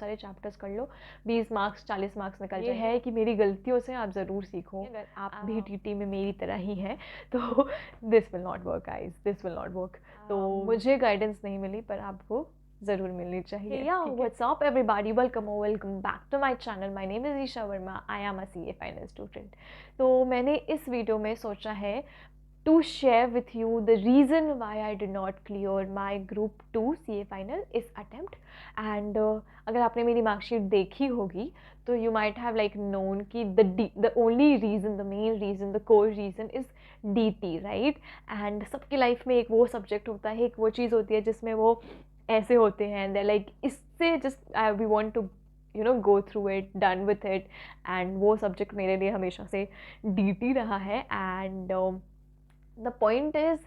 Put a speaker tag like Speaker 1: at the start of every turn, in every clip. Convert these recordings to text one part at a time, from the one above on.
Speaker 1: सारे चैप्टर्स कर लो, 20 marks 40 marks निकल जाए। ये है कि मेरी गलतियों से आप ज़रूर सीखो। अगर आप भी टीटी में मेरी तरह ही हैं तो this will not work guys, this will not work. तो मुझे गाइडेंस नहीं मिली पर आपको ज़रूर मिलनी चाहिए। या what's up everybody, welcome back to my channel. My name is Isha Verma, I am a CA final student. तो मैंने इस वीडियो में सोचा है to share with you the reason why I did not clear my group 2 CA final इस attempt and अगर आपने मेरी मार्कशीट देखी होगी तो you might have like known कि the only reason, the main reason, the core reason is DT, right? and सबकी life में एक वो सब्जेक्ट होता है, एक वो चीज़ होती है जिसमें वो ऐसे होते हैं they're like इससे just we want to go through it, done with it, and वो सब्जेक्ट मेरे लिए हमेशा से DT रहा है। and द पॉइंट इज़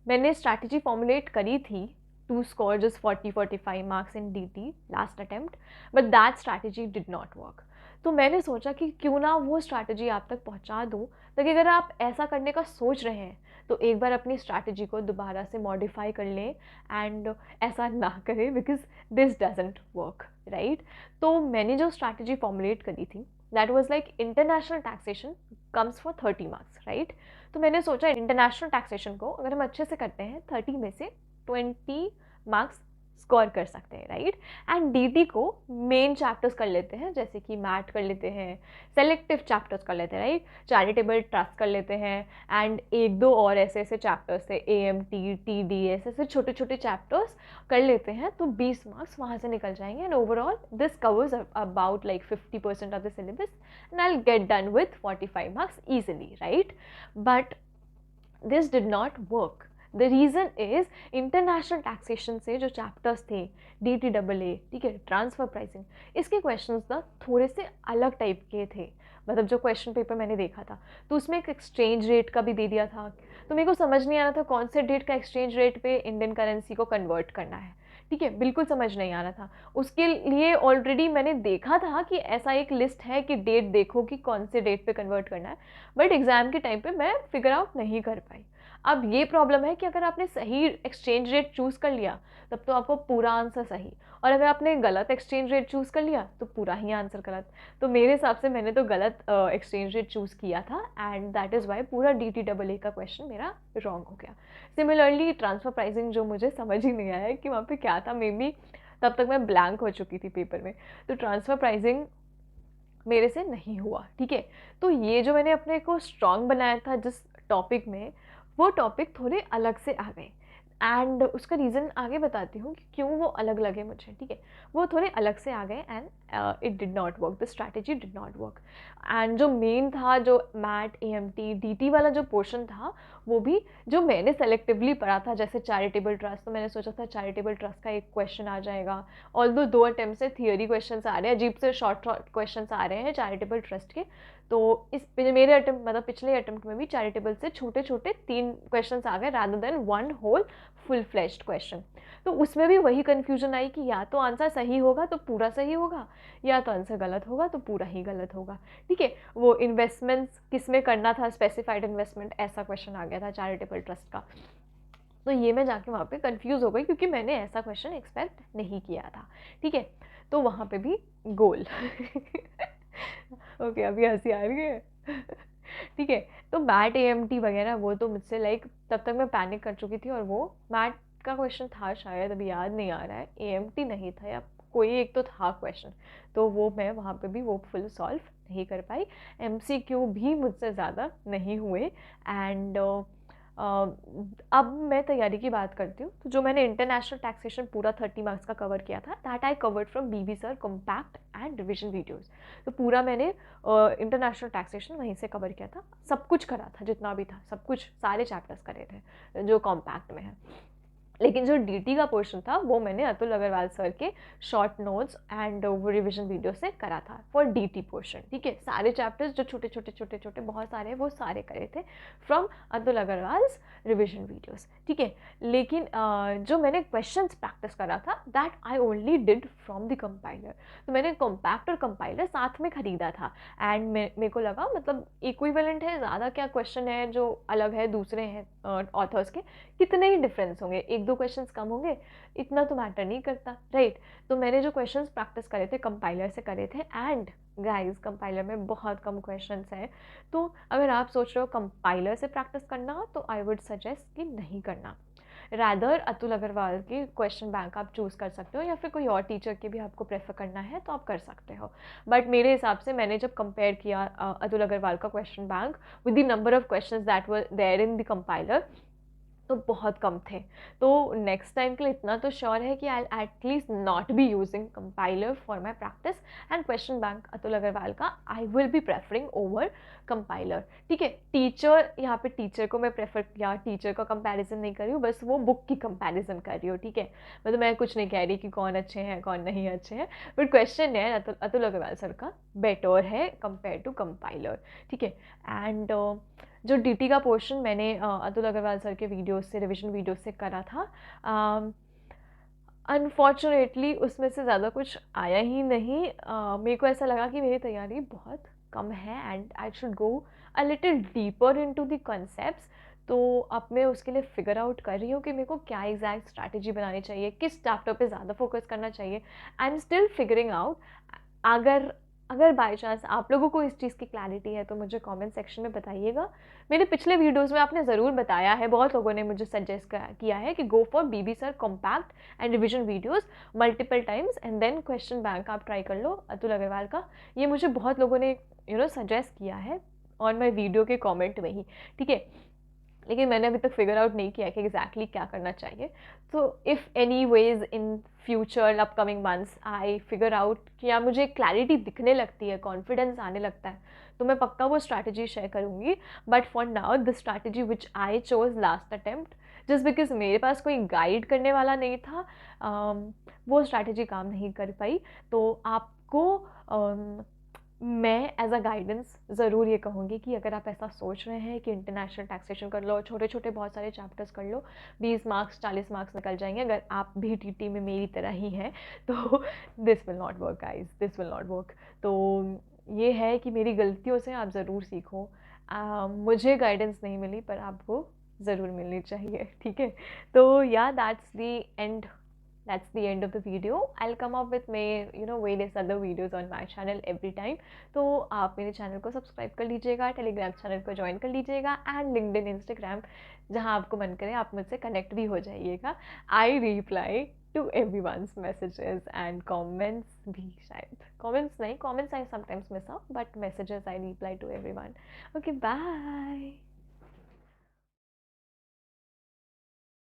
Speaker 1: मैंने स्ट्रैटेजी फॉर्मुलेट करी थी to score just 40-45 marks in DT last attempt, but that strategy did not work. तो मैंने सोचा कि क्यों ना वो स्ट्रैटेजी आप तक पहुंचा दूं, ताकि अगर आप ऐसा करने का सोच रहे हैं तो एक बार अपनी स्ट्रैटेजी को दोबारा से मॉडिफाई कर लें एंड ऐसा ना करें, because this doesn't work, right. तो मैंने जो स्ट्रैटेजी फॉर्मुलेट करी थी that was like international taxation comes for 30 marks, right. तो मैंने सोचा इंटरनेशनल टैक्सेशन को अगर हम अच्छे से करते हैं 30 में से 20 मार्क्स स्कोर कर सकते हैं, राइट। एंड DT को मेन चैप्टर्स कर लेते हैं, जैसे कि मैट कर लेते हैं, सेलेक्टिव चैप्टर्स कर लेते हैं, राइट, चैरिटेबल ट्रस्ट कर लेते हैं, एंड एक दो और ऐसे ऐसे चैप्टर्स थे, AMT, TDS, ऐसे छोटे छोटे चैप्टर्स कर लेते हैं तो 20 मार्क्स वहाँ से निकल जाएंगे। And overall this covers about like 50% of the syllabus and I'll get done with 45 marks easily, right? But this did not work. The reason is international taxation से जो चैप्टर्स थे DTAA, ठीक है, ट्रांसफर प्राइसिंग, इसके questions ना थोड़े से अलग टाइप के थे। मतलब जो क्वेश्चन पेपर मैंने देखा था तो उसमें एक एक्सचेंज रेट का भी दे दिया था, तो मेरे को समझ नहीं आ रहा था कौन से डेट का एक्सचेंज रेट पे इंडियन करेंसी को कन्वर्ट करना है, ठीक है, बिल्कुल समझ नहीं आ रहा था। उसके लिए ऑलरेडी मैंने देखा था कि ऐसा एक लिस्ट है कि डेट देखो कि कौन से डेट पे कन्वर्ट करना है, बट एग्ज़ाम के टाइम पे मैं फिगर आउट नहीं कर पाई। अब ये प्रॉब्लम है कि अगर आपने सही एक्सचेंज रेट चूज़ कर लिया तब तो आपको पूरा आंसर सही, और अगर आपने गलत एक्सचेंज रेट चूज़ कर लिया तो पूरा ही आंसर गलत। तो मेरे हिसाब से मैंने तो गलत एक्सचेंज रेट चूज़ किया था एंड दैट इज़ वाई पूरा DTAA का क्वेश्चन मेरा रॉन्ग हो गया। सिमिलरली ट्रांसफर प्राइसिंग जो मुझे समझ ही नहीं आया कि वहाँ पे क्या था, मे बी तब तक मैं ब्लैंक हो चुकी थी पेपर में, तो ट्रांसफ़र प्राइसिंग मेरे से नहीं हुआ, ठीक है। तो ये जो मैंने अपने को स्ट्रॉन्ग बनाया था जिस टॉपिक में, वो टॉपिक थोड़े अलग से आ गए एंड उसका रीज़न आगे बताती हूँ कि क्यों वो अलग लगे मुझे, ठीक है। वो थोड़े अलग से आ गए and it did not work, the strategy did not work. And जो मेन था, जो मैट AMT DT वाला जो पोर्शन था, वो भी जो मैंने सेलेक्टिवली पढ़ा था, जैसे चैरिटेबल ट्रस्ट, तो मैंने सोचा था चैरिटेबल ट्रस्ट का एक क्वेश्चन आ जाएगा। ऑल्दो 2 अटेम्प्ट से थियोरी क्वेश्चन आ रहे हैं, अजीब से शॉर्ट क्वेश्चन आ रहे हैं चैरिटेबल ट्रस्ट के। तो इस मेरे अटेम्प्ट मतलब पिछले अटेम्प्ट में भी चैरिटेबल से छोटे छोटे 3 क्वेश्चन आ गए rather than 1 whole full fleshed question. तो उसमें भी वही कन्फ्यूजन आई कि या तो आंसर सही होगा तो पूरा सही होगा, या तो आंसर गलत होगा तो पूरा ही गलत होगा, ठीक है। वो इन्वेस्टमेंट्स किस में करना था, स्पेसिफाइड इन्वेस्टमेंट, ऐसा क्वेश्चन आ गया था चैरिटेबल ट्रस्ट का। तो ये मैं जाके वहाँ पे कंफ्यूज हो गई क्योंकि मैंने ऐसा क्वेश्चन एक्सपेक्ट नहीं किया था, ठीक है। तो वहाँ पे भी गोल ओके अभी हंसी आ रही है ठीक है। तो मैट AMT वगैरह वो तो मुझसे लाइक तब तक मैं पैनिक कर चुकी थी, और वो मैट का क्वेश्चन था शायद, अभी याद नहीं आ रहा है, AMT नहीं था या कोई एक तो था क्वेश्चन, तो वो मैं वहाँ पे भी वो फुल सॉल्व नहीं कर पाई। MCQ भी मुझसे ज़्यादा नहीं हुए एंड अब मैं तैयारी की बात करती हूँ। तो जो मैंने इंटरनेशनल टैक्सेशन पूरा 30 मार्क्स का कवर किया था, that I covered from BB sir compact and revision videos. तो पूरा मैंने इंटरनेशनल टैक्सेशन वहीं से कवर किया था, सब कुछ करा था, जितना भी था सब कुछ, सारे चैप्टर्स करे थे जो कॉम्पैक्ट में है। लेकिन जो DT का पोर्शन था वो मैंने अतुल अग्रवाल सर के शॉर्ट नोट्स एंड वो रिविजन वीडियो से करा था फॉर DT पोर्शन, ठीक है। सारे चैप्टर्स जो छोटे छोटे बहुत सारे हैं वो सारे करे थे from Atul Agarwals revision videos, ठीक है। लेकिन जो मैंने क्वेश्चंस प्रैक्टिस करा था that I only did from the compiler. तो मैंने कॉम्पैक्ट और कंपाइलर साथ में खरीदा था एंड मेरे को लगा मतलब इक्विवेलेंट है, ज़्यादा क्या क्वेश्चन है जो अलग है दूसरे हैं ऑथर्स के, कितने ही डिफरेंस होंगे, 1-2 1-2 क्वेश्चंस कम होंगे, इतना तो मैटर नहीं करता, राइट? तो मैंने जो क्वेश्चंस प्रैक्टिस करे थे कंपाइलर से करे थे, एंड गाइस कंपाइलर में बहुत कम क्वेश्चंस हैं। तो अगर आप सोच रहे हो कंपाइलर से प्रैक्टिस करना, तो आई वुड सजेस्ट कि नहीं करना। रादर अतुल अग्रवाल की क्वेश्चन बैंक आप चूज़ कर सकते हो, या फिर कोई और टीचर की भी आपको प्रेफर करना है तो आप कर सकते हो। बट मेरे हिसाब से मैंने जब कंपेयर किया अतुल अग्रवाल का question bank with the number of questions that were there in the compiler, तो बहुत कम थे। तो नेक्स्ट टाइम के लिए इतना तो श्योर है कि I at least not be using compiler for my practice, and question bank Atul Agrawal का I will be preferring over compiler. ठीक है, टीचर, यहाँ पे टीचर को मैं प्रेफर किया, टीचर का कंपैरिजन नहीं कर रही हूँ, बस वो बुक की कंपैरिजन कर रही हूँ। ठीक है, मतलब मैं कुछ नहीं कह रही कि कौन अच्छे हैं कौन नहीं अच्छे हैं, बट क्वेश्चन है अतुल अग्रवाल सर का बेटर है कंपेयर टू कंपाइलर। ठीक है, एंड जो डीटी का पोर्शन मैंने अतुल अग्रवाल सर के वीडियोस से, रिविजन वीडियोस से करा था, अनफॉर्चुनेटली उसमें से ज़्यादा कुछ आया ही नहीं। मेरे को ऐसा लगा कि मेरी तैयारी बहुत कम है and I should go a little deeper into the concepts. तो अब मैं उसके लिए फिगर आउट कर रही हूँ कि मेरे को क्या एग्जैक्ट स्ट्रैटेजी बनानी चाहिए, किस चैप्टर पे ज़्यादा फोकस करना चाहिए। I am still figuring out. अगर बाय चांस आप लोगों को इस चीज़ की क्लैरिटी है तो मुझे कमेंट सेक्शन में बताइएगा। मेरे पिछले वीडियोस में आपने ज़रूर बताया है, बहुत लोगों ने मुझे सजेस्ट किया है कि go for BB sir compact and revision videos multiple times and then question bank आप ट्राई कर लो अतुल अग्रवाल का। ये मुझे बहुत लोगों ने सजेस्ट किया है ऑन माई वीडियो के कॉमेंट में ही। ठीक है, लेकिन मैंने अभी तक फिगर आउट नहीं किया कि एग्जैक्टली क्या करना चाहिए। तो if any ways in future upcoming months I figure out कि या मुझे क्लैरिटी दिखने लगती है, कॉन्फिडेंस आने लगता है, तो मैं पक्का वो स्ट्रैटेजी शेयर करूँगी। But for now the strategy which I chose last attempt, just because मेरे पास कोई गाइड करने वाला नहीं था, वो स्ट्रैटेजी काम नहीं कर पाई। तो आपको मैं एज अ गाइडेंस ज़रूर ये कहूँगी कि अगर आप ऐसा सोच रहे हैं कि इंटरनेशनल टैक्सेशन कर लो, छोटे छोटे बहुत सारे चैप्टर्स कर लो, 20 मार्क्स 40 मार्क्स निकल जाएंगे, अगर आप भी टीटी में मेरी तरह ही हैं, तो this will not work guys, this will not work. तो ये है कि मेरी गलतियों से आप ज़रूर सीखो। मुझे गाइडेंस नहीं मिली पर आपको ज़रूर मिलनी चाहिए। ठीक है, तो या that's the end of the video. I'll come up with various other videos on my channel every time. तो आप मेरे चैनल को सब्सक्राइब कर लीजिएगा, टेलीग्राम चैनल को ज्वाइन कर लीजिएगा, एंड लिंक्डइन, इंस्टाग्राम, जहाँ आपको मन करे आप मुझसे कनेक्ट भी हो जाइएगा। I reply to everyone's messages and comments भी, शायद कमेंट्स नहीं, comments I sometimes miss out, but messages I reply to everyone. Okay, bye.